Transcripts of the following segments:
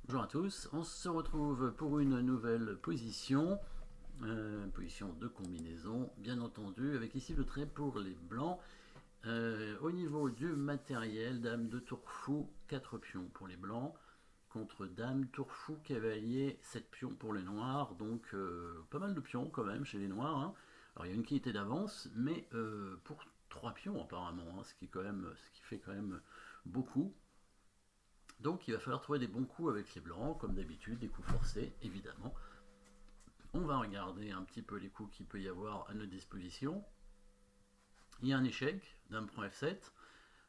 Bonjour à tous, on se retrouve pour une nouvelle position, position de combinaison, bien entendu, avec ici le trait pour les blancs. Au niveau du matériel, dame de tour fou, 4 pions pour les blancs, contre dame, tour fou, cavalier, 7 pions pour les noirs, donc pas mal de pions quand même chez les noirs, hein. Alors il y a une qui était d'avance, mais pour 3 pions apparemment, hein, ce qui fait quand même beaucoup. Donc il va falloir trouver des bons coups avec les blancs, comme d'habitude, des coups forcés, évidemment. On va regarder un petit peu les coups qu'il peut y avoir à notre disposition. Il y a un échec, dame prend F7.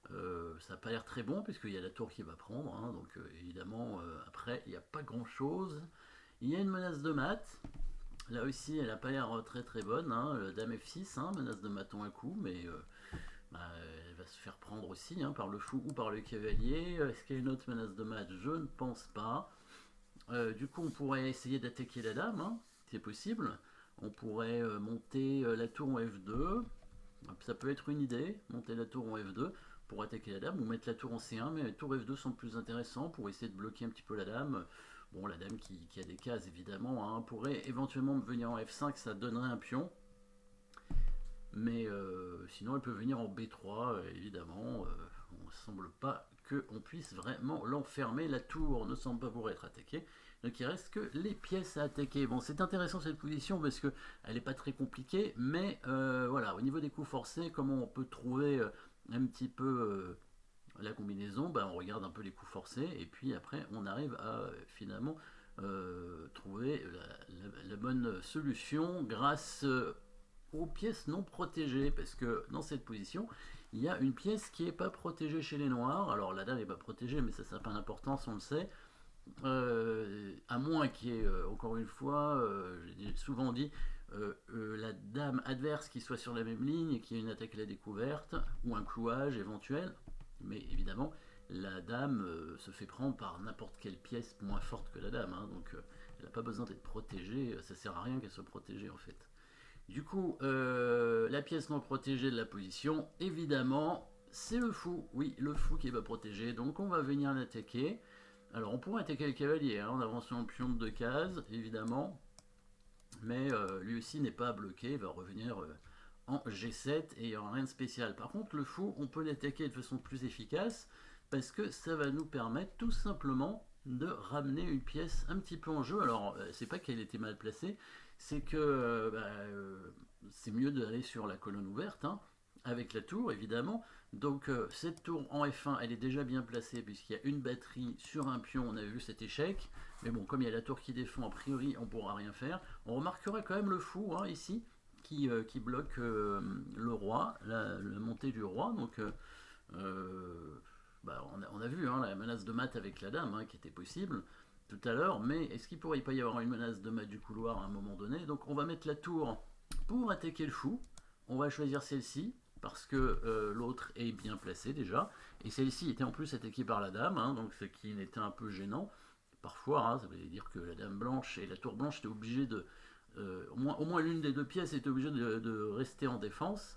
Ça n'a pas l'air très bon, puisqu'il y a la tour qui va prendre, hein, donc évidemment, après, il n'y a pas grand-chose. Il y a une menace de mat. Là aussi, elle n'a pas l'air très très bonne, hein. Dame F6, hein, menace de maton à coup, mais elle va se faire prendre aussi, hein, par le fou ou par le cavalier. Est-ce qu'il y a une autre menace de mat? Je ne pense pas. Du coup, on pourrait essayer d'attaquer la dame, hein, c'est possible. On pourrait monter la tour en F2. Ça peut être une idée, monter la tour en F2 pour attaquer la dame, ou mettre la tour en C1, mais la tour F2 semble plus intéressant pour essayer de bloquer un petit peu la dame. Bon, la dame qui a des cases, évidemment, hein, pourrait éventuellement venir en F5, ça donnerait un pion. Mais sinon, elle peut venir en B3, évidemment. On ne semble pas qu'on puisse vraiment l'enfermer. La tour ne semble pas pouvoir être attaquée. Donc il reste que les pièces à attaquer. Bon, c'est intéressant cette position parce qu'elle n'est pas très compliquée. Mais voilà, au niveau des coups forcés, comment on peut trouver un petit peu la combinaison, on regarde un peu les coups forcés. Et puis après, on arrive à finalement trouver la bonne solution grâce aux pièces non protégées, parce que dans cette position, il y a une pièce qui n'est pas protégée chez les noirs. Alors la dame n'est pas protégée, mais ça n'a pas d'importance, on le sait. À moins qu'il y ait, encore une fois, j'ai souvent dit, la dame adverse qui soit sur la même ligne et qui ait une attaque à la découverte, ou un clouage éventuel. Mais évidemment, la dame se fait prendre par n'importe quelle pièce moins forte que la dame, hein, donc elle n'a pas besoin d'être protégée, ça sert à rien qu'elle soit protégée en fait. Du coup, la pièce non protégée de la position, évidemment, c'est le fou. Oui, le fou qui va protéger. Donc on va venir l'attaquer. Alors on pourrait attaquer le cavalier, hein, en avançant le pion de 2 cases, évidemment. Mais lui aussi n'est pas bloqué, il va revenir en G7 et il n'y aura rien de spécial. Par contre, le fou, on peut l'attaquer de façon plus efficace parce que ça va nous permettre tout simplement de ramener une pièce un petit peu en jeu. Alors, c'est pas qu'elle était mal placée, c'est que c'est mieux d'aller sur la colonne ouverte, hein, avec la tour évidemment. Donc cette tour en F1 elle est déjà bien placée puisqu'il y a une batterie sur un pion, on a vu cet échec, mais bon, comme il y a la tour qui défend, a priori on pourra rien faire. On remarquera quand même le fou, hein, ici qui bloque le roi, la montée du roi. Donc on a vu, hein, la menace de mat avec la dame, hein, qui était possible tout à l'heure, mais est-ce qu'il pourrait pas y avoir une menace de mat du couloir à un moment donné? Donc on va mettre la tour pour attaquer le fou. On va choisir celle-ci parce que l'autre est bien placée déjà, et celle-ci était en plus attaquée par la dame, hein, donc ce qui était un peu gênant. Parfois, hein, ça veut dire que la dame blanche et la tour blanche étaient obligées de... au moins l'une des deux pièces était obligée de rester en défense.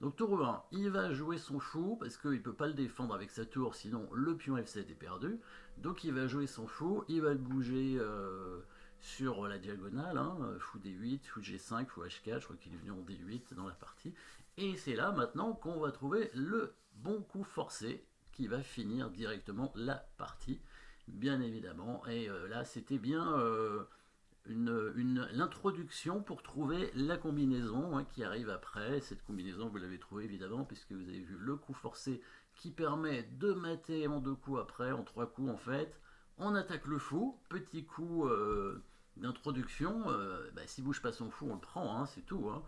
Donc tour 1, il va jouer son fou, parce qu'il ne peut pas le défendre avec sa tour, sinon le pion F7 est perdu. Donc il va jouer son fou, il va le bouger sur la diagonale, hein, fou D8, fou G5, fou H4, je crois qu'il est venu en D8 dans la partie. Et c'est là maintenant qu'on va trouver le bon coup forcé, qui va finir directement la partie, bien évidemment. Et là c'était bien... l'introduction pour trouver la combinaison, hein, qui arrive après. Cette combinaison, vous l'avez trouvée évidemment, puisque vous avez vu le coup forcé qui permet de mater en 2 coups après, en 3 coups en fait. On attaque le fou, petit coup d'introduction. S'il bouge pas son fou, on le prend, hein, c'est tout, hein.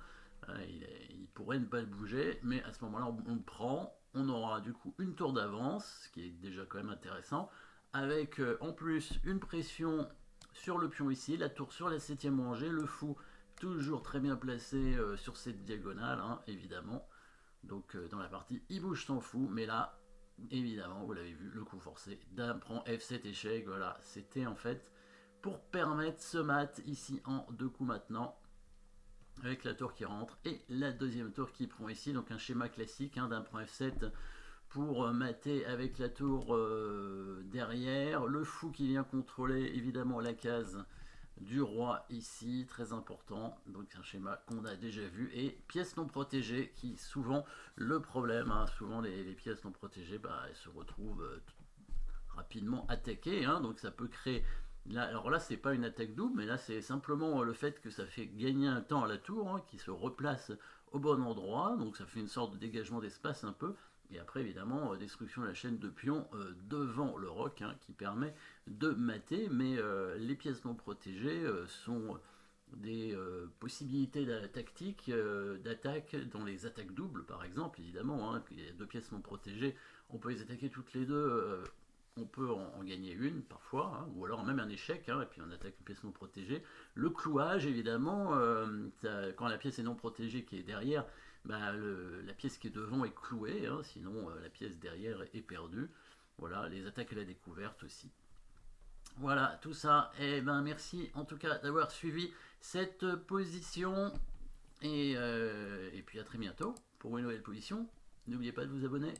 Il pourrait ne pas le bouger, mais à ce moment-là, on le prend. On aura du coup une tour d'avance, ce qui est déjà quand même intéressant, avec en plus une pression sur le pion ici, la tour sur la 7ème rangée, le fou toujours très bien placé sur cette diagonale, hein, évidemment. Donc dans la partie, il bouge son fou, mais là, évidemment, vous l'avez vu, le coup forcé, dame prend F7 échec, voilà, c'était en fait pour permettre ce mat ici en 2 coups maintenant, avec la tour qui rentre et la deuxième tour qui prend ici, donc un schéma classique, hein, dame prend F7 pour mater avec la tour derrière, le fou qui vient contrôler évidemment la case du roi ici, très important, donc c'est un schéma qu'on a déjà vu, et pièces non protégées, qui souvent le problème, hein, souvent les pièces non protégées, bah, elles se retrouvent rapidement attaquées, hein, donc ça peut créer, là, alors là c'est pas une attaque double, mais là c'est simplement le fait que ça fait gagner un temps à la tour, hein, qui se replace au bon endroit, donc ça fait une sorte de dégagement d'espace un peu, et après évidemment destruction de la chaîne de pions devant le roc, hein, qui permet de mater, mais les pièces non protégées sont des possibilités tactiques d'attaque dans les attaques doubles par exemple, évidemment, hein, il y a deux pièces non protégées, on peut les attaquer toutes les deux, on peut en gagner une parfois, hein, ou alors même un échec, hein, et puis on attaque une pièce non protégée. Le clouage, évidemment, quand la pièce est non protégée qui est derrière, bah, la pièce qui est devant est clouée, hein, sinon la pièce derrière est perdue. Voilà, les attaques à la découverte aussi. Voilà, tout ça. Et ben merci en tout cas d'avoir suivi cette position. Et puis à très bientôt pour une nouvelle position. N'oubliez pas de vous abonner.